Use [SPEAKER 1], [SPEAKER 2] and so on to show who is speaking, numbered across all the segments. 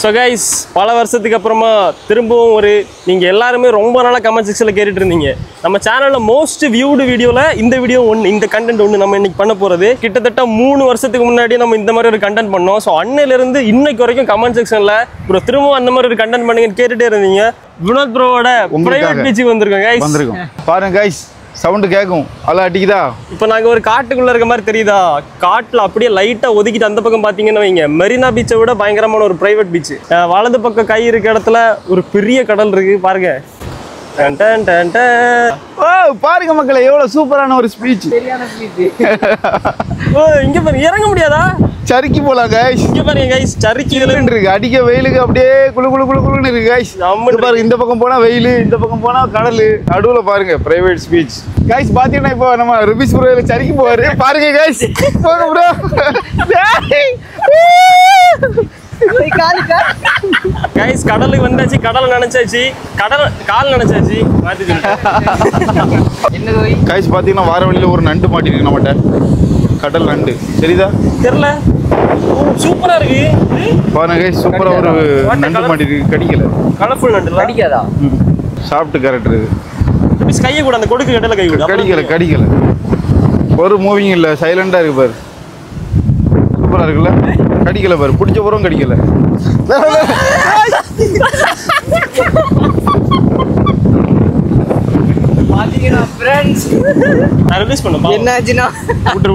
[SPEAKER 1] So guys, பல வருஷத்துக்கு அப்புறமா திரும்பவும் ஒரு நீங்க எல்லாரும் ரொம்ப நாளா கமெண்ட் செக்ஷன்ல கேட்டுட்டு இருந்தீங்க. நம்ம சேனல்ல மோஸ்ட் வியூடு வீடியோல இந்த வீடியோ ஒன்னு இந்த கண்டென்ட் ஒன்னு நம்ம இன்னைக்கு பண்ண போறது. கிட்டத்தட்ட 3 வருஷத்துக்கு முன்னாடி நம்ம இந்த மாதிரி ஒரு கண்டென்ட் பண்ணோம். சோ அன்னையில இருந்து இன்னைக்கு வரைக்கும் கமெண்ட் செக்ஷன்ல ப்ரோ திரும்ப அந்த மாதிரி ஒரு கண்டென்ட் பண்ணுங்கன்னு கேட்டுட்டே இருந்தீங்க. வினோத் ப்ரோவோட பிரைவேட் பீச்சுக்கு வந்திருக்கோம் गाइस.
[SPEAKER 2] வந்திருக்கோம். பாருங்க गाइस, சவுண்ட் கேக்கும். அல அடிக்குதா?
[SPEAKER 1] இப்போ நாங்க ஒரு காட்டுக்குள்ள இருக்க மாதிரி தெரியுதா? காட்டுல அப்படியே லைட்டா ஒதுக்கிட்டு அந்த பக்கம் பாத்தீங்கன்னா வைங்க, மெரினா பீச்சை விட பயங்கரமான ஒரு பிரைவேட் பீச். வலது பக்கம் கை இருக்க இடத்துல ஒரு பெரிய கடல் இருக்கு பாருங்க.
[SPEAKER 2] பாருங்க மக்களே, எவ்வளவு சூப்பரான ஒரு ஸ்பீச்.
[SPEAKER 3] சரியான ஸ்பீச்.
[SPEAKER 1] இங்க பாருங்க, இறங்க முடியாதா?
[SPEAKER 2] சறுக்கி போலாம் गाइस.
[SPEAKER 1] இங்க பாருங்க गाइस, சறுக்கி
[SPEAKER 2] இருக்கு. அடிக்க வெயிலுக்கு அப்படியே குளு குளு குளு குளுன்னு இருக்கு गाइस. பாருங்க, இந்த பக்கம் போனா வெயில், இந்த பக்கம் போனா கடல், நடுவுல பாருங்க பிரைவேட் ஸ்பீச். गाइस பாத்தீங்கன்னா இப்போ நம்ம ருபிஸ் ப்ரோல சறுக்கி போவாரு. பாருங்க गाइस, போங்க ப்ரோ.
[SPEAKER 1] गाइस கடலுக்கு வந்தாச்சு, கடலை நினைச்சாச்சு, கடல் கால் நினைச்சாச்சு. மாத்தி சொல்லிட்டேன்.
[SPEAKER 3] என்னது போய்
[SPEAKER 2] गाइस பாத்தீங்கன்னா வார வழியில ஒரு நண்டு மாட்டிருக்கு நம்மட்ட. கடல் நண்டு தெரியுதா?
[SPEAKER 1] தெரியல. சூப்பரா இருக்கு
[SPEAKER 2] பாருங்க गाइस, சூப்பரா ஒரு நண்டு மாட்டிருக்கு. கடிக்கல.
[SPEAKER 1] கலர்ஃபுல் நண்டு
[SPEAKER 3] அடிக்காதா?
[SPEAKER 2] சாப்பிட்டு கரெக்ட் இருக்கு.
[SPEAKER 1] ருபிஸ் கையை கூட அந்த கொடுக்கு கடல கை கூட
[SPEAKER 2] கடிக்கல. ஒரு மூவிங் இல்ல, சைலண்டா இருக்கு பாரு. சூப்பரா இருக்குல்ல? கடிக்கல பாரு, பிடிச்ச போறோம் கடிக்கல.
[SPEAKER 3] பாத்தீங்கன்னா ஃப்ரெண்ட்ஸ்
[SPEAKER 1] நான் ரிலீஸ் பண்ணேன்.
[SPEAKER 3] என்னாச்சுன்னா
[SPEAKER 1] விட்டுரு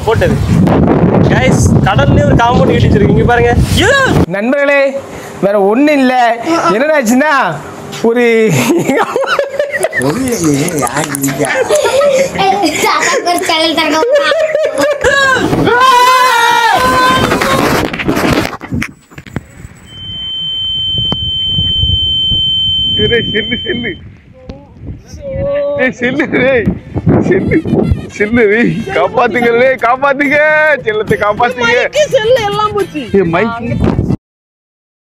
[SPEAKER 1] போட்டது. गाइस கடல்லே ஒரு காம்பவுண்ட் கட்டி வச்சிருக்கீங்க பாருங்க.
[SPEAKER 4] நண்பர்களே, வேற ஒன்றும் இல்லை. என்னடாச்சுன்னா ஒரு
[SPEAKER 2] காப்பாத்துங்க, செல்லத்தை காப்பாத்துங்க.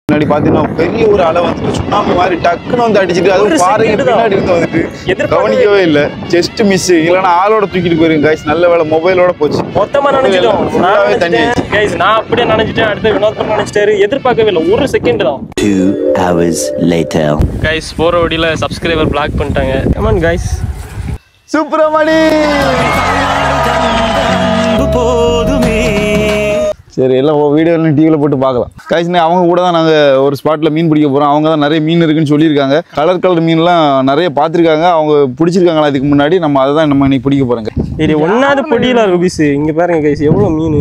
[SPEAKER 2] முன்னாடி பாத்தீங்கன்னா பெரிய ஒரு அலை வந்துட்டு சுண்ணாம்பு மாதிரி டக்குன்னு வந்து அடிச்சுட்டு, அதுவும் பாருங்க பின்னாடி இருந்து வந்துட்டு கவனிக்கவே இல்லை. Just miss. இல்லைன்னா ஆளோட தூக்கிட்டு போயிருங்க गाइस. நல்ல வேலை மொபைலோட போச்சு.
[SPEAKER 1] மொத்தமா நினைச்சிட்டோம். गाइस நான் அப்படியே நினைச்சிட்டேன். அடுத்து வினோத் பண்ண நினைச்சிட்டாரு. எதிர்பார்க்கவே இல்லை, ஒரு செகண்ட் தான்.
[SPEAKER 5] 2 hours later.
[SPEAKER 1] गाइस போற வழியில சப்ஸ்கிரைபர் பிளாக் பண்ணிட்டாங்க. Come on guys.
[SPEAKER 2] சுப்ரமணி சரி, எல்லாம் வீடியோ எல்லாம் டிவியில் போட்டு பார்க்கலாம் गाइस. அவங்க கூட தான் நாங்கள் ஒரு ஸ்பாட்டில் மீன் பிடிக்க போகிறோம். அவங்க தான் நிறைய மீன் இருக்குன்னு சொல்லியிருக்காங்க. கலர் மீன்லாம் நிறைய பார்த்துருக்காங்க. அவங்க பிடிச்சிருக்காங்களா இதுக்கு முன்னாடி. நம்ம அதை தான் நம்ம இன்னைக்கு பிடிக்க போகிறோங்க.
[SPEAKER 1] சரி, ஒன்னாவது பொடியில ருபிஸ் இங்க பாருங்க गाइस, எவ்வளவு மீன்.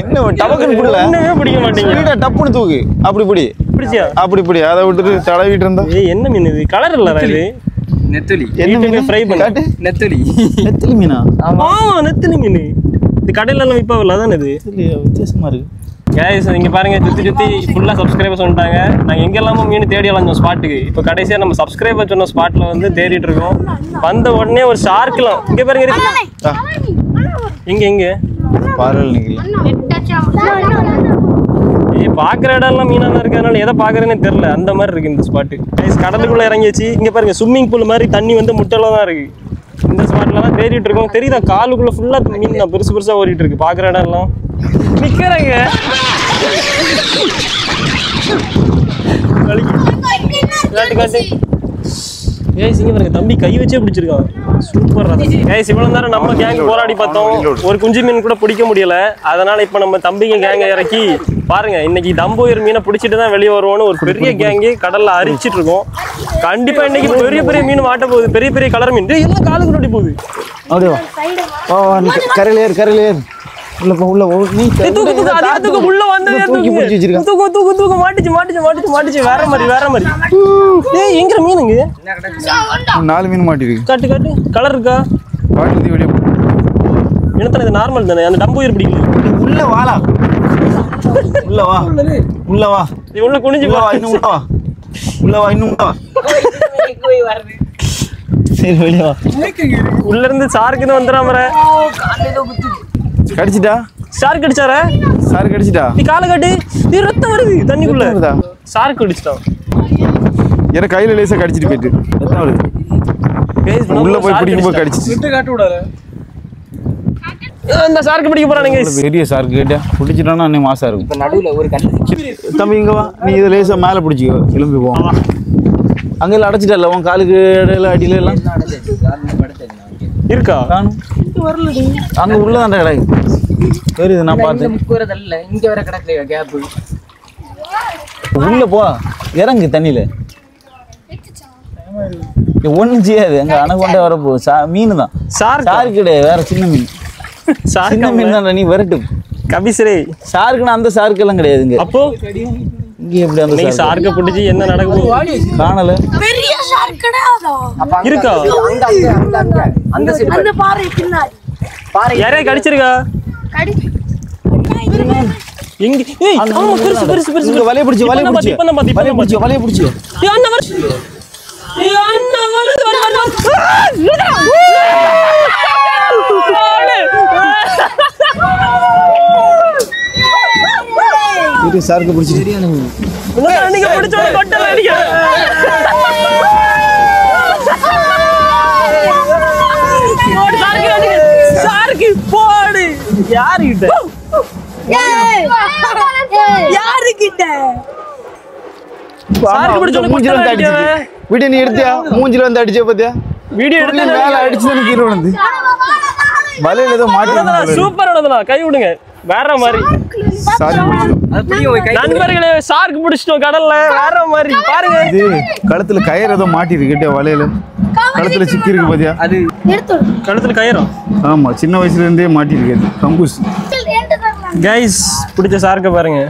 [SPEAKER 2] என்ன டபக்குன்னு பிடிக்கல,
[SPEAKER 1] ஒண்ணுமே பிடிக்க மாட்டீங்க.
[SPEAKER 2] டப்புன்னு தூக்கு. அப்படி
[SPEAKER 1] பிடிச்சியா?
[SPEAKER 2] அப்படி அதை விட்டுட்டு தடவிட்டு இருந்தா.
[SPEAKER 1] என்ன மீன் இது? கலர் இல்லடா இது.
[SPEAKER 3] நெத்தலி.
[SPEAKER 2] என்ன மீன்?
[SPEAKER 1] ஃப்ரை பண்ணு.
[SPEAKER 3] நெத்தலி.
[SPEAKER 2] நெத்தலி மீனா?
[SPEAKER 1] ஆமா, நெத்தலி மீன். இது கடையில எல்லாம் விப்பாவில்ல, அதான் இது.
[SPEAKER 2] வித்தியாசமா இருக்கு
[SPEAKER 1] गाइस இங்க பாருங்க, சுத்தி ஃபுல்லா சப்ஸ்கிரைபர்ஸ் வந்துட்டாங்க. நாங்க எங்கெல்லாமோ மீன் தேடி அலைஞ்சோம் ஸ்பாட்டுக்கு. இப்போ கடைசியா நம்ம சப்ஸ்கிரைபர் சொன்ன ஸ்பாட்ல வந்து தேடிட்டு இருக்கோம். வந்த உடனே ஒரு ஷார்க்லாம் இங்க பாருங்க. எங்க
[SPEAKER 2] பாறல் நிக்கல.
[SPEAKER 1] பாக்குற இடம் எல்லாம் மீனா தான் இருக்கு. அதனால எதை பாக்குறேன்னு தெரியல, அந்த மாதிரி இருக்கு இந்த ஸ்பாட்டு. गाइस கடலுக்குள்ள இறங்கிச்சு. இங்க பாருங்க, ஸ்விம்மிங் பூல் மாதிரி தண்ணி வந்து முட்டையில தான் இருக்கு. இந்த ஸ்பாட்ல தான் தேடிட்டு இருக்கோம். தெரியுதா? காலுக்குள்ள ஃபுல்லா மீன் தான் பெருசா ஓடிட்டு இருக்கு. பாக்குற இடம் எல்லாம் நிக்கிறேங்க. இங்க பாருங்க, தம்பி கை வச்சே பிடிச்சிருக்கான். சூப்பரா. गाइस இவ்வளவு நேரம் நம்ம கேங் போராடி பார்த்தோம். ஒரு குஞ்சு மீன் கூட பிடிக்க முடியல. அதனால இப்ப நம்ம தம்பிங்க கேங்க இறக்கி பாருங்க, இன்னைக்கு தம்போயர் மீனை பிடிச்சிட்டு தான் வெளியே வருவோன்னு ஒரு பெரிய கேங்கு கடல்ல அரிச்சிட்டு இருக்கோம். கண்டிப்பா இன்னைக்கு பெரிய மீன் மாட்ட போகுது. பெரிய கலர் மீன் எல்லாம் காலுக்கு நோட்டி போகுது.
[SPEAKER 2] அப்படியே கரையில ஏறு. உள்ள நீ
[SPEAKER 1] உள்ள வந்து தூக்கு மாட்டிச்சு. வேற மாதிரி. ஏய், எங்க மீனுங்க?
[SPEAKER 2] 4 மீன் மாட்டிருக்கு.
[SPEAKER 1] காட்டு கலர் இருக்கா?
[SPEAKER 2] பாட்டி வீடியோ
[SPEAKER 1] என்னத்தன இது நார்மல் தானே? அந்த டம்போயர் பிடிக்கல.
[SPEAKER 2] உள்ள வாடா. உள்ள வா.
[SPEAKER 1] நீ உள்ள குனிஞ்சு
[SPEAKER 2] வா. இன்னும் உள்ள வா. சரி, வெளிய வா.
[SPEAKER 1] உள்ள இருந்து ஷார்க்குன்னு வந்துறாமற.
[SPEAKER 2] கடிச்சிட்டா?
[SPEAKER 1] ஷார்க் கடிச்சாரா?
[SPEAKER 2] ஷார்க் கடிச்சிட்டா?
[SPEAKER 1] நீ காலை காட்டு. நீ ரத்தம் வருது தண்ணிக்குள்ள. ஷார்க் கடிச்சிட்டான்.
[SPEAKER 2] ஏற கையில லேசா கடிச்சிட்டு போயிட்டு. ரத்தம் வருது. உள்ள போய் பிடிக்கும் போது கடிச்சிட்டு.
[SPEAKER 4] காட்டு விடாத.
[SPEAKER 1] இந்த சார்க்கு பிடிக்க போறானுங்க
[SPEAKER 2] பெரிய சார்க்கு கேட்டா பிடிச்சிட்டோன்னா அன்னைக்கு மாசம் இருக்கும்.
[SPEAKER 3] இப்ப நடுவுல ஒரு கல்லு
[SPEAKER 2] தம்பி இங்க வா, நீ இதை லேசா மேலே பிடிச்சிக்கோ, கிளம்பி போவோம். அங்கெல்லாம் அடைச்சிட்டல உன் காலுக்கு இடையில அடியில எல்லாம்
[SPEAKER 1] இருக்கா?
[SPEAKER 2] காணும் அங்க உள்ளதான் கிடக்கு. சரி இது நான் பார்த்தேன்.
[SPEAKER 3] முக்குறதல்ல இங்க வர கிடக்கலையா கேப்
[SPEAKER 2] உள்ள போ, இறங்கு தண்ணியில. ஒண்ணும் செய்யாது, அங்க அணகொண்டே வரப்போ மீன் தான். சாருக்கு கிடையாது, வேற சின்ன மீன். சின்ன மீன் தான், நீ வரட்டு
[SPEAKER 1] கபிசரே.
[SPEAKER 2] சாருக்குன்னா அந்த சாருக்கு எல்லாம் கிடையாதுங்க.
[SPEAKER 1] அப்போ
[SPEAKER 2] இங்க எப்படி அந்த
[SPEAKER 1] சார்க்க பிடிச்சி என்ன நடக்கும்
[SPEAKER 2] காணல?
[SPEAKER 6] பெரிய ஷார்க் கிடையாதா?
[SPEAKER 1] இருக்கா?
[SPEAKER 3] அந்த சைடு
[SPEAKER 6] அந்த பாறை பின்னாடி
[SPEAKER 3] பாறை
[SPEAKER 1] யாரே கடிச்சிருக்கா? எங்க? ஏய் ஆமா, பெருசு பெருசு பெருசு.
[SPEAKER 2] இங்க வலைய பிடிச்சு வலைய பிடிச்சு
[SPEAKER 1] இப்ப நம்ம
[SPEAKER 2] வலைய பிடிச்சு வலைய பிடிச்சு.
[SPEAKER 1] ஏய் அண்ணா வர. ஏய் அண்ணா வருது வருது.
[SPEAKER 2] இது சாருக்கு பிடிச்சிட்டு
[SPEAKER 1] நீங்க பிடிச்சோட கொட்டல அடிக்க. சாருக்கு போடு. யாருகிட்ட?
[SPEAKER 6] யாருக்கிட்ட?
[SPEAKER 1] சாருக்கு பிடிச்சோட
[SPEAKER 2] மூஞ்சில வந்து அடிச்சு. வீடியோ நீ எடுத்தியா? மூஞ்சில வந்து அடிச்சே பாத்தியா?
[SPEAKER 1] வீடியோ எடுத்து
[SPEAKER 2] மேல அடிச்சு எனக்கு கீழ வந்து வலையில ஏதோ மாட்டி.
[SPEAKER 1] சூப்பர் நடந்தலாம். கை விடுங்க. வேற மாதிரி. நண்பர்களே, சார்க்கு பிடிச்சிட்டோம் கடல்ல. வேற மாதிரி பாருங்க.
[SPEAKER 2] இது கழுத்துல கயிறு ஏதோ மாட்டி இருக்கு வலையில. கழுத்துல சிக்கி இருக்கு பாத்தியா?
[SPEAKER 3] அது
[SPEAKER 1] கழுத்துல கயிறும்.
[SPEAKER 2] ஆமா, சின்ன வயசுல இருந்தே மாட்டி இருக்கு கம்பூஸ்.
[SPEAKER 1] கைஸ், பிடிச்ச சார்க்க பாருங்க.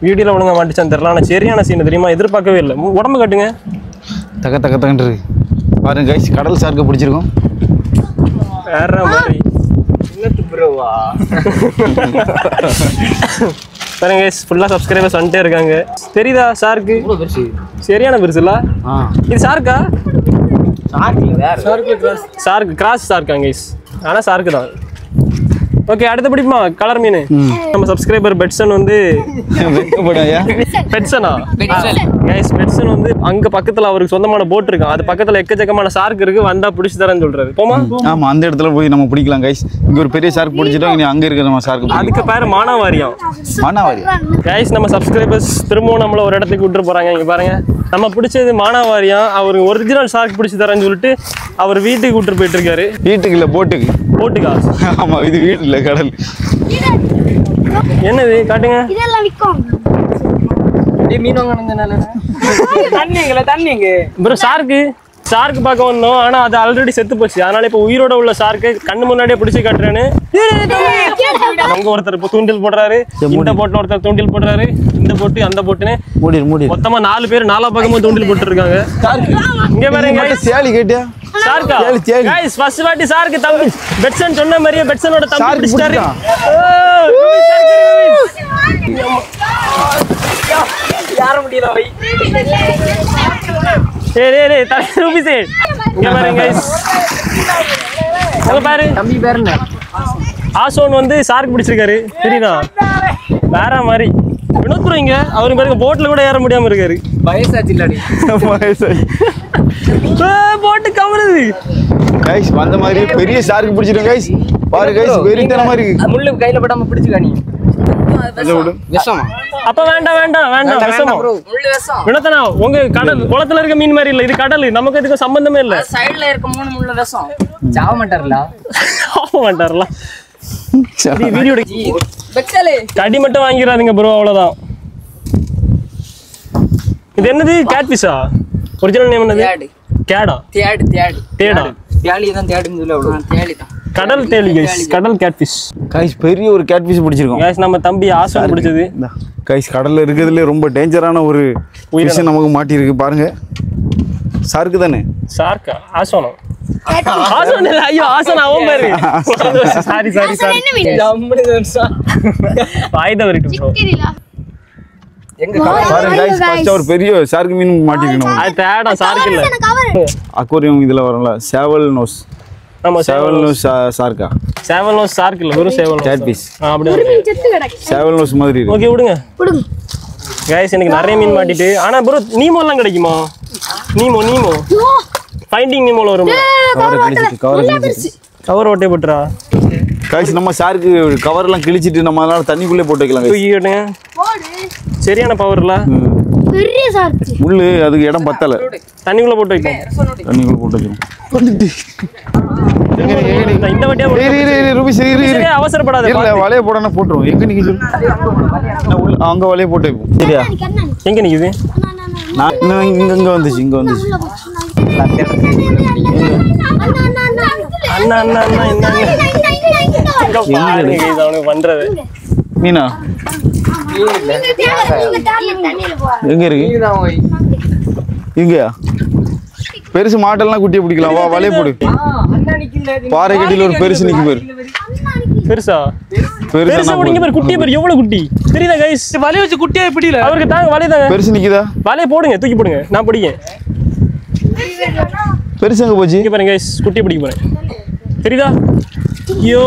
[SPEAKER 1] வீடியோல ஒழுங்கா மாட்டிச்சான்னு தெரியல, ஆனா சரியான சீன் தெரியுமா? எதிர்பார்க்கவே இல்லை. உடம்பு கட்டுங்க.
[SPEAKER 2] தக்க தக்க தக்கன்று இருக்கு பாருங்க கைஸ். கடல் சார்க்க பிடிச்சிருக்கோம்.
[SPEAKER 1] வேற மாதிரி.
[SPEAKER 3] ப்ரோவா
[SPEAKER 1] பாருங்க கைஸ், ஃபுல்லா சப்ஸ்கிரைபர்ஸ் வந்துட்டே இருக்காங்க. தெரியுதா சார்க்கு?
[SPEAKER 3] பெருசு
[SPEAKER 1] சரியான பெருசுல. இது சார்க்கா?
[SPEAKER 3] வேற
[SPEAKER 1] சார்க்கு கிராஸ் சார்க்கா கைஸ்? ஆனா சார்க்கு தான். ஓகே, அடுத்து பிடிக்குமா கலர் மீன்? நம்ம சப்ஸ்கிரைபர் பெட்சன் வந்து பெட்சனா கைஸ், பெட்சன் வந்து அங்க பக்கத்துல அவருக்கு சொந்தமான போட் இருக்கு. அது பக்கத்துல எக்கச்சக்கமான சார்க் இருக்கு. வந்தா பிடிச்சு தரேன்னு சொல்றாரு. போமா?
[SPEAKER 2] ஆமா, அந்த இடத்துல போய் நம்ம பிடிக்கலாம் கைஸ். இங்க ஒரு பெரிய சார்க் பிடிச்சிட்டோம். இங்க அங்க இருக்க நம்ம சார்க்
[SPEAKER 1] அதுக்கு பேரு மானாவாரியம்.
[SPEAKER 2] மானாவாரியம்
[SPEAKER 1] கைஸ், நம்ம சப்ஸ்கிரைபர்ஸ் திரும்பவும் நம்மள ஒரு இடத்துக்கு கூட்டு போறாங்க. இங்க பாருங்க, நம்ம பிடிச்சது மானாவாரியம். அவரு ஒரிஜினல் சார்க் பிடிச்சு தரேன்னு சொல்லிட்டு அவர் வீட்டுக்கு கூட்டு போயிட்டு இருக்காரு.
[SPEAKER 2] வீட்டுக்கு இல்ல, போட்டுக்கு.
[SPEAKER 1] போட்டுக்கா?
[SPEAKER 2] ஆமா, இது வீட்டு இல்ல, கடல்.
[SPEAKER 1] என்னது காட்டுங்க.
[SPEAKER 6] இதெல்லாம் விக்கும்.
[SPEAKER 3] மீன் வாங்கினால தண்ணிங்க
[SPEAKER 1] ப்ரோ, சார்க்கு பார்க்க வந்தோம். ஆனா அது ஆல்ரெடி செத்து போச்சு. அதனால இப்ப உயிரோட உள்ள சார்க்கு கண்ணு முன்னாடியே பிடிச்சி காட்டுறேன்னு அங்க ஒருத்தர் இப்ப தூண்டில் போடுறாரு. இந்த போட்டுல ஒருத்தர் தூண்டில் போடுறாரு. இந்த போட்டு அந்த போட்டுன்னு மொத்தமா 4 பேர் 4 பக்கமும் தூண்டில் போட்டு இருக்காங்க. இங்க பாருங்க,
[SPEAKER 2] சேலி கேட்டியா?
[SPEAKER 1] சார்க்கா
[SPEAKER 2] சேலி.
[SPEAKER 1] गाइस, ஃபர்ஸ்ட் வாட்டி சார்க்கு தம்பி பெட்சன் சொன்ன மாதிரியே பெட்சனோட தம்பி பிடிச்சாரு.
[SPEAKER 3] யார முடியல வை
[SPEAKER 1] டேய் ரூபிஸ், இங்க பாருங்க गाइस. அங்க பாரு,
[SPEAKER 3] தம்பி பேர் என்ன?
[SPEAKER 1] ஆசோன் வந்து சார்க்கு பிடிச்சிருக்காரு. தெரியுதா? வேற மாதிரி. வினோத் ப்ரோ இங்க அவரு பாருங்க போட்ல கூட ஏற முடியாம இருக்காரு.
[SPEAKER 3] வயசாச்சு இல்லடி.
[SPEAKER 1] போட்டு கவருது.
[SPEAKER 2] கைஸ், வந்த மாதிரி பெரிய சார்க்கு பிடிச்சிரும் கைஸ். பாரு கைஸ், வெறித்தனமா இருக்கு.
[SPEAKER 3] முள்ளு கையில படாம பிடிச்சுக்க நீ. விஷமா?
[SPEAKER 1] அப்ப வேண்டாம் விஷமா.
[SPEAKER 3] முள்ளு விஷம்.
[SPEAKER 1] வினோத்தனா, உங்க கடல் குளத்துல இருக்க மீன் மாதிரி இல்ல, இது கடல். நமக்கு இதுக்கு சம்பந்தமே இல்ல.
[SPEAKER 3] சைடுல இருக்க 3 முள்ளு விஷம். சாவ மாட்டார்ல.
[SPEAKER 1] ஆக மாட்டார்ல. வீடியோ
[SPEAKER 3] பெக்ஸலே
[SPEAKER 1] கடி மட்டும் வாங்கிராதீங்க ப்ரோ, அவ்வளவுதான். இது என்னது? கேட்ஃபிஷா? ஒரிஜினல் நேம் என்னது? கேடா? தேடா?
[SPEAKER 3] தேளி தான் தேடுன்னு சொல்ல அவ்வளவு. தேளி தான்.
[SPEAKER 1] கடல் தேளி गाइस, கடல் கேட்ஃபிஷ்.
[SPEAKER 2] கைஸ், பெரிய ஒரு கேட்ஃபிஷ் பிடிச்சிருக்கோம்.
[SPEAKER 1] गाइस, நம்ம தம்பி ஆசோன் பிடிச்சது.
[SPEAKER 2] கைஸ், கடல்ல இருக்கிறதுல ரொம்ப டேஞ்சரான ஒரு விஷயம் நமக்கு மாட்டி இருக்கு பாருங்க. சார்க்கு தானே?
[SPEAKER 1] சார்க்கா? ஆசோனா? ஆசோன் இல்ல, ஐயோ ஆசோன் அவன் பேரு. சாரி
[SPEAKER 3] ஜம்முனு வெர்சா.
[SPEAKER 1] வாய்த வரிட்டு ப்ரோ.
[SPEAKER 3] எங்க
[SPEAKER 2] பாருங்க கைஸ், ஃபர்ஸ்ட் ஒரு பெரிய சார்க்கு மீன் மாட்டி இருக்கணும்.
[SPEAKER 1] அது தேடா, சார்க்கு இல்ல.
[SPEAKER 2] அக்வாரியம் இதுல வரல. சேவல் நோஸ்.
[SPEAKER 1] நம்ம
[SPEAKER 2] சேவல் நோஸ் சார்க்கா?
[SPEAKER 1] சேவல் நோஸ் சார்க்கு இல்ல, வெறும் சேவல்
[SPEAKER 2] கேட்ஃபிஷ்.
[SPEAKER 1] அப்படி
[SPEAKER 2] சேவல் நோஸ் மாதிரி இருக்கு.
[SPEAKER 1] ஓகே, விடுங்க. गाइस, எனக்கு நிறைய மீன் மாட்டிட்டு. ஆனா ப்ரோ, நீமோ எல்லாம் கிடைக்குமா? நீமோ ஃபைண்டிங் நீமோல வரும்.
[SPEAKER 2] கவர் கிழிச்சிட்டு
[SPEAKER 1] கவர் ஓட்டே போட்டுறா.
[SPEAKER 2] காய்ச்சி நம்ம ஷார்க்கு கவர்லாம் கிழிச்சிட்டு நம்ம அதனால தண்ணிக்குள்ளே போட்டு வைக்கலாம் guys.
[SPEAKER 1] தூக்கி கேட்டுங்க. சரியான பவர்ல
[SPEAKER 6] பெரிய சார்க்கு
[SPEAKER 2] முள்ளு அதுக்கு இடம் பத்தலை,
[SPEAKER 1] தண்ணிக்குள்ள போட்டு வைப்போம்.
[SPEAKER 2] தண்ணிக்குள்ளே போட்டு வைக்கணும். வந்துட்டு
[SPEAKER 1] இந்த வட்டியா
[SPEAKER 2] ரூபி சரி
[SPEAKER 1] அவசரப்படாத.
[SPEAKER 2] இல்ல வலைய போடணும் போட்டுருவோம். எங்க நிக்க சொல்லு, அங்க வலைய போட்டு வைப்போம். சரியா
[SPEAKER 1] எங்க நிக்குது?
[SPEAKER 2] நான் இங்க வந்துச்சு, இங்க வந்துச்சு.
[SPEAKER 1] அண்ணா அண்ணா அண்ணா என்னங்க அவனுக்கு பண்றது?
[SPEAKER 2] மீனா எங்க இருக்கு? இங்கயா? பெருசு மாட்டெல்லாம் குட்டியை பிடிக்கலாம். வா வலைய போடு. பாறை கட்டில ஒரு பெருசு நிக்கு பாரு.
[SPEAKER 1] பெருசா
[SPEAKER 2] பெருசா
[SPEAKER 1] பிடிங்க பாரு. குட்டியை பாரு எவ்வளவு குட்டி தெரியுதா கைஸ்?
[SPEAKER 3] வலைய வச்சு குட்டியா பிடிக்கல.
[SPEAKER 1] அவருக்கு தாங்க வலைய தாங்க.
[SPEAKER 2] பெருசு நிக்குதா?
[SPEAKER 1] வலைய போடுங்க, தூக்கி போடுங்க, நான் பிடிங்க.
[SPEAKER 2] பெருசு எங்க போச்சு?
[SPEAKER 1] இங்க பாருங்க கைஸ், குட்டியை பிடிக்க போறேன். தெரியுதா? ஐயோ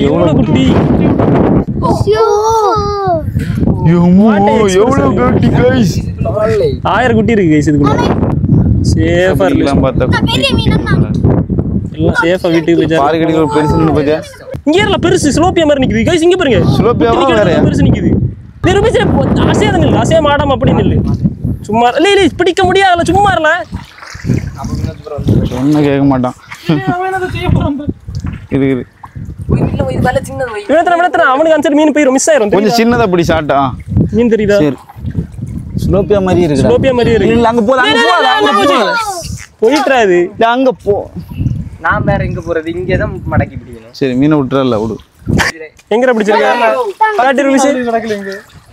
[SPEAKER 1] எவ்வளவு குட்டி.
[SPEAKER 2] எவ்வளவு குட்டி கைஸ்.
[SPEAKER 1] 1000 குட்டி இருக்கு கைஸ் இதுக்குள்ள. சேஃபா
[SPEAKER 2] எல்லாம் பார்த்தா
[SPEAKER 1] எல்லாம் சேஃபா வீட்டுக்கு போய்
[SPEAKER 2] பாறை கட்டில ஒரு பெருசு நின்னு பாத்தியா?
[SPEAKER 1] இங்க ஏறல பெருசு ஸ்லோப்பியா மாதிரி நிக்குது கைஸ். இங்க பாருங்க
[SPEAKER 2] சிலோப்பியாவா வேறயா?
[SPEAKER 1] பெருசு நிக்குது. நிரூபிச்சு அசையாதுங்க, அசைய மாடாம அப்படி நில்லு. சும்மா இல்ல இல்ல பிடிக்க முடியாதுல, சும்மா இல்ல.
[SPEAKER 2] சொன்ன கேட்க மாட்டான். இருக்கு
[SPEAKER 1] வினத்துல அவனுக்கு ஆன்சர் மீன் போயிரும், மிஸ் ஆயிரும்.
[SPEAKER 2] கொஞ்சம் சின்னதா பிடி ஷார்ட்டா.
[SPEAKER 1] மீன் தெரியுதா?
[SPEAKER 2] சரி ஸ்லோப்பியா மாதிரி இருக்கு.
[SPEAKER 1] ஸ்லோப்பியா மாதிரி இருக்கு.
[SPEAKER 2] இல்ல அங்க போல, அங்க போல.
[SPEAKER 1] போயிட்றாது.
[SPEAKER 2] இல்ல அங்க போ.
[SPEAKER 3] நான் வேற எங்க போறது? இங்க தான் மடக்கி பிடிக்கணும்.
[SPEAKER 2] சரி மீனை விட்டுறல விடு.
[SPEAKER 1] எங்கடா பிடிச்சிருக்க? காட்டி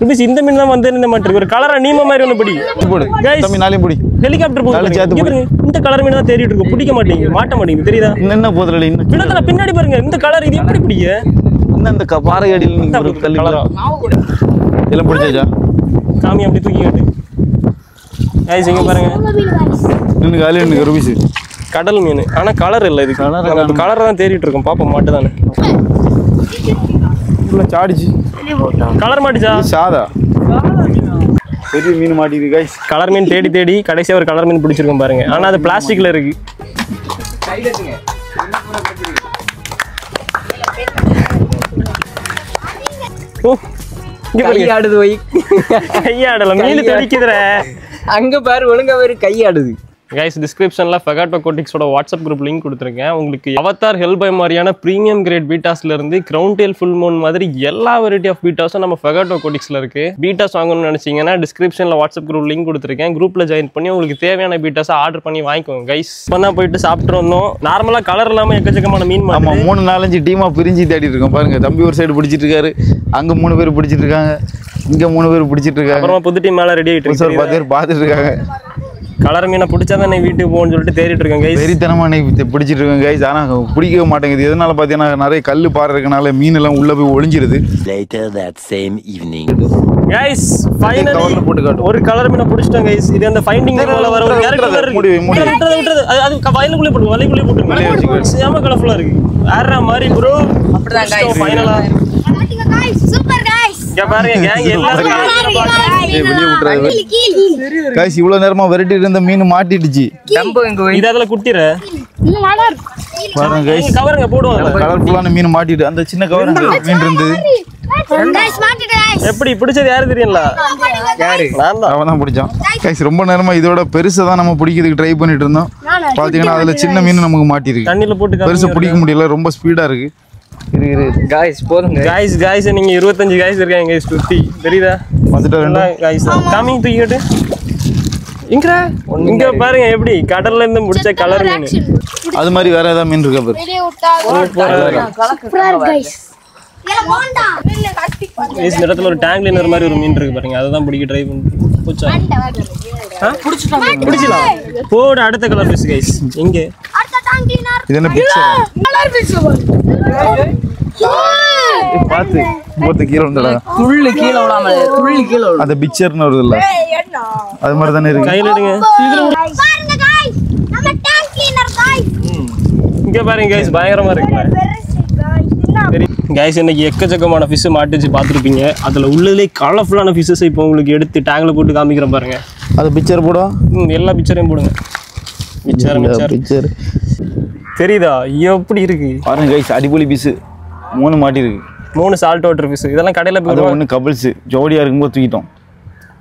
[SPEAKER 1] ருபிஸ் இந்த மீன் தான் வந்து இந்த மாதிரி ஒரு கலரா நீம மாதிரி ஒண்ணு பிடி.
[SPEAKER 2] போடு
[SPEAKER 1] Guys,
[SPEAKER 2] தம்பி நாளையும் பிடி.
[SPEAKER 1] ஹெலிகாப்டர்
[SPEAKER 2] நாளை சேர்த்து
[SPEAKER 1] போகுது. இந்த கலர் மீன் தான் தேடிட்டு இருக்கு, பிடிக்க மாட்டேங்குது, மாட்ட மாட்டேங்குது. தெரியுதா?
[SPEAKER 2] என்ன போதுல இன்னும்
[SPEAKER 1] வினத்துல பின்னாடி பாருங்க, இந்த கலர் இது எப்படி பிடிக்க?
[SPEAKER 2] இன்னும் இந்த பாறை அடியில் நீங்க ஒரு கல்லு
[SPEAKER 1] கலரா
[SPEAKER 2] எல்லாம் பிடிச்சாச்சா?
[SPEAKER 1] காமி அப்படி தூக்கி காட்டு. கைஸ் இங்க பாருங்க,
[SPEAKER 2] நின்னு காலி நின்னு ரூபிஸ்.
[SPEAKER 1] கடல் மீன். ஆனா கலர் இல்ல இது. கலர் தான் தேடிட்டு இருக்கோம், பாப்போம் மாட்டு தானே.
[SPEAKER 2] உள்ள சாடிச்சு.
[SPEAKER 1] கலர் மாட்டுச்சா?
[SPEAKER 2] சாதா பெரிய மீன் மாட்டிது கைஸ்.
[SPEAKER 1] கலர் மீன் தேடி தேடி கடைசியா ஒரு கலர் மீன் பிடிச்சிருக்கோம் பாருங்க. ஆனா அது பிளாஸ்டிக்ல இருக்கு. ஓ இங்க பாருங்க,
[SPEAKER 3] கையாடுது வை.
[SPEAKER 1] கையாடல மீன் தெளிக்குதுற.
[SPEAKER 3] அங்க பாரு ஒழுங்கா பாரு கையாடுது.
[SPEAKER 1] கைஸ் டிஸ்கிரிப்ஷன்ல ஃபெகாட்டோ கோட்டிக்ஸோட வாட்ஸ்அப் குரூப் லிங்க் கொடுத்துருக்கேன். உங்களுக்கு அவதார் ஹெல்பை மாதிரியான ப்ரீமியம் கிரேட் பீட்டாஸ்ல இருந்து கிரவுண்ட் டெயில் ஃபுல் மூன் மாதிரி எல்லா வெரைட்டி ஆஃப் பீட்டாஸும் நம்ம ஃபெகாட்டோ கோட்டிக்ஸ்ல இருக்கு. பீட்டாஸ் வாங்கணும்னு நினைச்சீங்கன்னா டிஸ்கிரிப்ஷன்ல வாட்ஸ்அப் குரூப் லிங்க் கொடுத்துருக்கேன். குரூப்ல ஜாயின் பண்ணி உங்களுக்கு தேவையான பீட்டாஸை ஆர்டர் பண்ணி வாங்கிக்கோங்க கைஸ். இப்பதான் போயிட்டு சாப்பிட்டு வந்தோம். நார்மலா கலர் இல்லாம எக்கச்சக்கமான மீன்.
[SPEAKER 2] ஆமா 3-4 டீமா பிரிஞ்சு தேடிட்டு இருக்கோம் பாருங்க. தம்பி ஒரு சைடு பிடிச்சிட்டு இருக்காரு, அங்க 3 பேர் பிடிச்சிட்டு இருக்காங்க, இங்க 3 பேர் பிடிச்சிட்டு இருக்காங்க.
[SPEAKER 1] அப்புறமா புது டீம் மேல ரெடி ஆயிட்டு இருக்கு.
[SPEAKER 2] 10 பேர் பாத்துட்டு இருக்காங்க.
[SPEAKER 1] கலர் மீனை பிடிச்சாதான் வீட்டுக்கு போகணும்னு சொல்லிட்டு தேடிட்டு இருக்கேன் கைஸ்.
[SPEAKER 2] வெறித்தனமா பிடிச்சிட்டு இருக்கேன் கைஸ். ஆனா பிடிக்கவே மாட்டேங்குது. எதனால பாத்தீங்கன்னா நிறைய கல்லு பாறை இருக்கனால மீன் எல்லாம் உள்ள போய் ஒளிஞ்சிருது.
[SPEAKER 5] Later that same evening.
[SPEAKER 1] Guys finally
[SPEAKER 2] கவர்ல போட்டு காட்டு.
[SPEAKER 1] ஒரு கலர் மீனை பிடிச்சிட்டோம் கைஸ். இது அந்த ஃபைண்டிங் கேம்ல வர ஒரு கேரக்டர் இருக்கு.
[SPEAKER 2] மூடி
[SPEAKER 1] விட்டுறது அது வயலுக்குள்ளே போடுங்க, வலைக்குள்ளே போட்டுருங்க. சேம கலர்ஃபுல்லா இருக்கு. வேற மாதிரி ப்ரோ.
[SPEAKER 3] அப்படிதான் கைஸ்.
[SPEAKER 1] ஃபைனலா
[SPEAKER 6] சூப்பர் गाइस.
[SPEAKER 1] இங்க பாருங்க கேங் எல்லாரும்
[SPEAKER 2] வெளிய விட்டுறாரு கைஸ். இவ்வளவு நேரமா விரட்டி இருந்த மீன் மாட்டிடுச்சு.
[SPEAKER 3] டம்போ எங்க வை.
[SPEAKER 1] இது அதல குட்டிர
[SPEAKER 6] இன்னும் வாடா.
[SPEAKER 2] பாருங்க கைஸ்,
[SPEAKER 1] கவருங்க போடுவாங்க.
[SPEAKER 2] கலர்ஃபுல்லான மீன் மாட்டிட்டு அந்த சின்ன கவர் மீன் இருந்தது.
[SPEAKER 6] गाइस மாட்டிடு गाइस.
[SPEAKER 1] எப்படி பிடிச்சது யாரு தெரியும்ல?
[SPEAKER 3] யாரு?
[SPEAKER 1] நான் தான்.
[SPEAKER 2] அவன் தான் பிடிச்சான் கைஸ். ரொம்ப நேரமா இதோட பெருசை தான் நம்ம பிடிக்கிறதுக்கு ட்ரை பண்ணிட்டு இருந்தோம். பாத்தீங்கன்னா அதுல சின்ன மீன் நமக்கு மாட்டிருக்கு.
[SPEAKER 1] தண்ணில போட்டு
[SPEAKER 2] பெருசை பிடிக்க முடியல, ரொம்ப ஸ்பீடா இருக்கு.
[SPEAKER 3] गाइस போடுங்க.
[SPEAKER 1] गाइस நீங்க 25 गाइस இருக்காங்க गाइस 50 தெரியுதா?
[SPEAKER 2] வந்துட்டா
[SPEAKER 1] गाइस காமி தூக்கிட்டு இங்க பாருங்க எப்படி கடல்ல இருந்து முடிச்ச கலர் மீன்.
[SPEAKER 2] அது மாதிரி வேற ஏதாவது மீன் இருக்கா பாரு.
[SPEAKER 6] வெளிய விட்டா சூப்பர் गाइस. ஏல போண்டா.
[SPEAKER 1] இந்த இடத்துல ஒரு டேங்க் லைனர் மாதிரி ஒரு மீன் இருக்கு பாருங்க. அதை தான் பிடிக்க ட்ரை பண்றேன். போச்சா? பிடிச்சலாம். போட அடுத்த கலர் ஃபிஷ் गाइस. எங்க?
[SPEAKER 6] அடுத்த டாங் கிளீனர்.
[SPEAKER 2] இது என்ன பிக்சர்?
[SPEAKER 6] Colour fish.
[SPEAKER 2] பாத்து போட்டு கீழ வந்தடா.
[SPEAKER 3] துள்ளு கீழ விடாம துள்ளு கீழ விடு.
[SPEAKER 2] அந்த பிக்சர்னு வருது இல்ல, அது மாதிரி தானே இருக்கு.
[SPEAKER 1] கையில எடுங்க.
[SPEAKER 6] பாருங்க गाइस, நம்ம டாங் கிளீனர் गाइस.
[SPEAKER 1] இங்க பாருங்க गाइस பயங்கரமா இருக்குல. சரி गाइस இன்னைக்கு எக்கச்சக்கமான ஃபிஷ் மாட்டிச்சு பார்த்துருப்பீங்க. அதில் உள்ளதுலேயே கலர்ஃபுல்லான ஃபிஷ்ஷஸ் இப்போ உங்களுக்கு எடுத்து டேங்கில் போட்டு காமிக்கிறேன் பாருங்க.
[SPEAKER 2] அது பிக்சர் போடுவா.
[SPEAKER 1] எல்லா பிக்சரையும் போடுங்க. பிக்சர்
[SPEAKER 2] பிக்சர்
[SPEAKER 1] தெரியுதா எப்படி இருக்கு
[SPEAKER 2] பாருங்க கைஸ், அடிபொலி பீஸ். 3 மாட்டிருக்கு.
[SPEAKER 1] 3 சால்ட் வாட்டர் ஃபிஷ். இதெல்லாம் கடையில்
[SPEAKER 2] அது
[SPEAKER 1] போய்
[SPEAKER 2] ஒன்று கபிள்ஸ் ஜோடியாக இருக்கும்போது தூக்கிட்டோம்.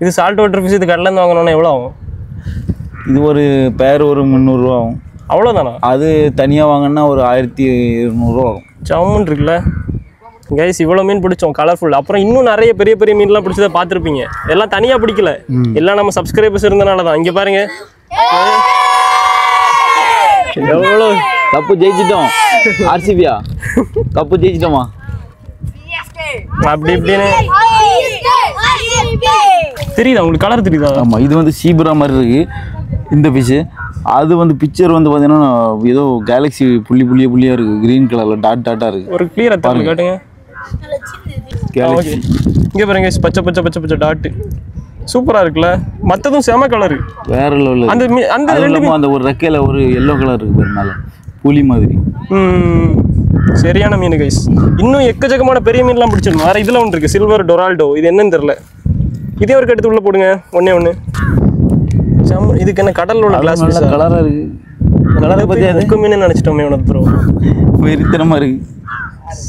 [SPEAKER 1] இது சால்ட் வாட்டர் ஃபிஷ். இது கடையிலேருந்து வாங்கணும்னா எவ்வளோ ஆகும்?
[SPEAKER 2] இது ஒரு பேர் ஒரு 300 ரூபா ஆகும்.
[SPEAKER 1] அவ்வளோதானா?
[SPEAKER 2] அது தனியாக வாங்கினா ஒரு 1200 ரூபா ஆகும்.
[SPEAKER 1] சவுன் இருக்குல்ல கைஸ். இவ்வளோ மீன் பிடிச்சோம் கலர்ஃபுல். அப்புறம் இன்னும் நிறைய பெரிய பெரிய மீன்லாம் பிடிச்சதை பார்த்துருப்பீங்க. எல்லாம் தனியாக பிடிக்கல, எல்லாம் நம்ம சப்ஸ்கிரைபர்ஸ் இருந்தனால தான். இங்கே பாருங்க எவ்வளோ
[SPEAKER 2] கப்பு ஜெயிச்சிட்டோம். ஆர்சிபியா கப்பு ஜெயிச்சிட்டோமா?
[SPEAKER 1] அப்படி இப்படின்னு தெரியுதா உங்களுக்கு? கலர் தெரியுதா?
[SPEAKER 2] ஆமாம், இது வந்து சீப்ரா மாதிரி இருக்கு இந்த ஃபிஷ்ஷு. அது வந்து பிக்சர் வந்து பார்த்தீங்கன்னா ஏதோ கேலக்ஸி புள்ளியாக இருக்குது, க்ரீன் கலரில் டாட்டாக இருக்குது.
[SPEAKER 1] ஒரு கிளியராக தரல காட்டுங்க.
[SPEAKER 2] கேலக்ஸி
[SPEAKER 1] இங்கே பாருங்க பச்சை பச்சை பச்சை பச்சை டாட்டு சூப்பராக இருக்குல்ல. மற்றதும் செம கலரு
[SPEAKER 2] வேற லெவலில்.
[SPEAKER 1] அந்த அந்த ரெண்டு
[SPEAKER 2] அந்த ஒரு ரெக்கையில் ஒரு எல்லோ கலர் இருக்குது பாரு, மேலே புலி மாதிரி.
[SPEAKER 1] சரியான மீன் கைஸ். இன்னும் எக்கச்சக்கமான பெரிய மீன்லாம் பிடிச்சிடணும். வேறு இதில் ஒன்று இருக்குது சில்வர் டொரால்டோ. இது என்னன்னு தெரில. இதே ஒரு எடுத்து உள்ளே போடுங்க ஒன்று. இதுக்கு என்ன கடலில் உள்ள கிளாஸ்
[SPEAKER 2] கலராக இருக்குது. கலரை பற்றி அது
[SPEAKER 1] முக்கு மீன் நினச்சிட்டோமே உனக்கு ப்ரோ.
[SPEAKER 2] வெறித்தனமாக இருக்குது.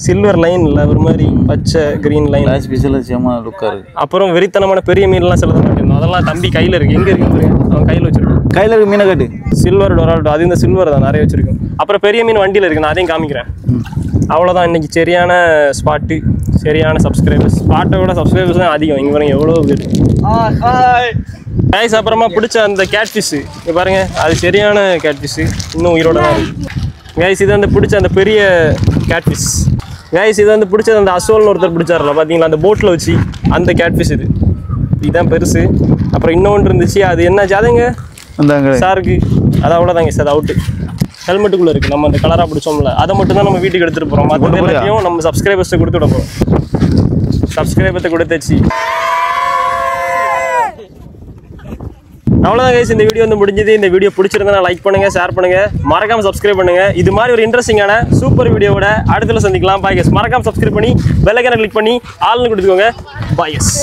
[SPEAKER 1] சில்வர் லைன் இல்லை, ஒரு மாதிரி பச்சை கிரீன் லைன்.
[SPEAKER 2] கிளாஸ் பீஸில் சேமா லுக்காக இருக்குது.
[SPEAKER 1] அப்புறம் வெறித்தனமான பெரிய மீன்லாம் சிலத மாட்டேன். அதெல்லாம் தம்பி கையில் இருக்குது. எங்கே இருக்கு? அவன் கையில் வச்சுருக்கோம்.
[SPEAKER 2] கையில் இருக்க மீனை காட்டு.
[SPEAKER 1] சில்வர் டொரால்டோ. அது இந்த சில்வர் தான் நிறைய வச்சுருக்கோம். அப்புறம் பெரிய மீன் வண்டியில் இருக்குது, நான் அதையும் காமிக்கிறேன். அவ்வளோதான் இன்றைக்கி சரியான ஸ்பாட்டு, சரியான சப்ஸ்கிரைபர்ஸ். ஸ்பாட்டை விட சப்ஸ்கிரைபர்ஸ் தான் அதிகம். இங்கே பாருங்க எவ்வளோ பேர் கைஸ். அப்புறமா பிடிச்ச அந்த கேட் ஃபிஷ்ஷு இங்கே பாருங்கள், அது சரியான கேட் ஃபிஷ்ஷு, இன்னும் உயிரோட தான் இருக்குது கைஸ். இது வந்து பிடிச்ச அந்த பெரிய கேட் ஃபிஷ் கைஸ். இது வந்து பிடிச்சது அந்த அசோல்னு ஒருத்தர் பிடிச்சார்ல பார்த்தீங்களா, அந்த போட்டில் வச்சு அந்த கேட் ஃபிஷ். இதுதான் பெருசு. அப்புறம் இன்னொன்று இருந்துச்சு, அது என்னாச்சு? அதுங்க சாருக்கு. அது அவ்வளோதாங்க சார், அது அவுட்டு. ஹெல்மெட்டுக்குள்ளே இருக்குது. நம்ம அந்த கலராக பிடிச்சோம்ல, அதை மட்டும் தான் நம்ம வீட்டுக்கு எடுத்துகிட்டு போகிறோம். மற்ற எல்லாத்தையும் நம்ம சப்ஸ்கிரைபர்ஸை கொடுத்து விட போகிறோம். சப்ஸ்கிரைபர்ஸை கொடுத்தாச்சு. அவ்வளோதான் கைஸ், இந்த வீடியோ வந்து முடிஞ்சது. இந்த வீடியோ பிடிச்சிருந்தா லைக் பண்ணுங்க, ஷேர் பண்ணுங்க, மறக்காம சப்ஸ்கிரைப் பண்ணுங்க. இது மாதிரி ஒரு இன்ட்ரெஸ்டிங்கான சூப்பர் வீடியோவோட அடுத்துல சந்திக்கலாம். Bye guys. மறக்காம சப்ஸ்கிரைப் பண்ணி பெல் ஐகானை கிளிக் பண்ணி ஆல்னு கொடுத்துக்கோங்க. Bye guys.